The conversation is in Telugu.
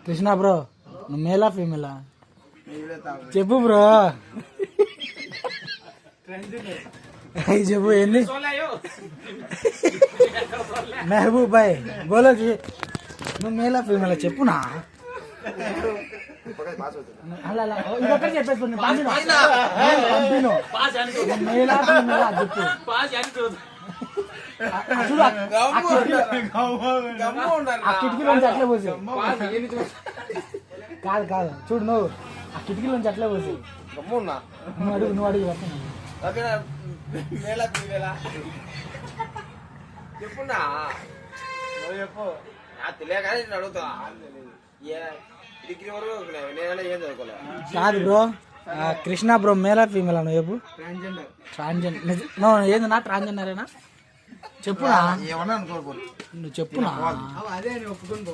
కృష్ణ బ్రో నువ్వు మేలా ఫీమేలా చెప్పు బ్రో. చెప్పు ఎన్ని మెహబూబ్ భాయ్ బోలో నువ్వు మేలా ఫీమేలా చెప్పునా. అలా ఇదొక్కటి చెప్పేసి మేలా ఫీమేలా చెప్పు. చూడు ఆ కిటికీలోంచి అట్లే పోసి కాదు కాదు చూడు నువ్వు ఆ కిటికీలోంచి అట్లే పోసి నువ్వు అడుగు నువ్వు అడుగు చెప్పున్నా చెప్పు తెలియక అడుగుతా డిగ్రీ వరకు నేనైనా ఏం చదువుకోలే. కాదు బ్రో కృష్ణ బ్రో మేలా ఫీమేలా నువ్వు చెప్పు. ట్రాన్స్జెండర్ ఏంది నా ట్రాన్స్జెండరేనా చెప్పునా. ఏమన్నా అనుకోరు నువ్వు చెప్పునా. అదే ఒప్పుకుంటూ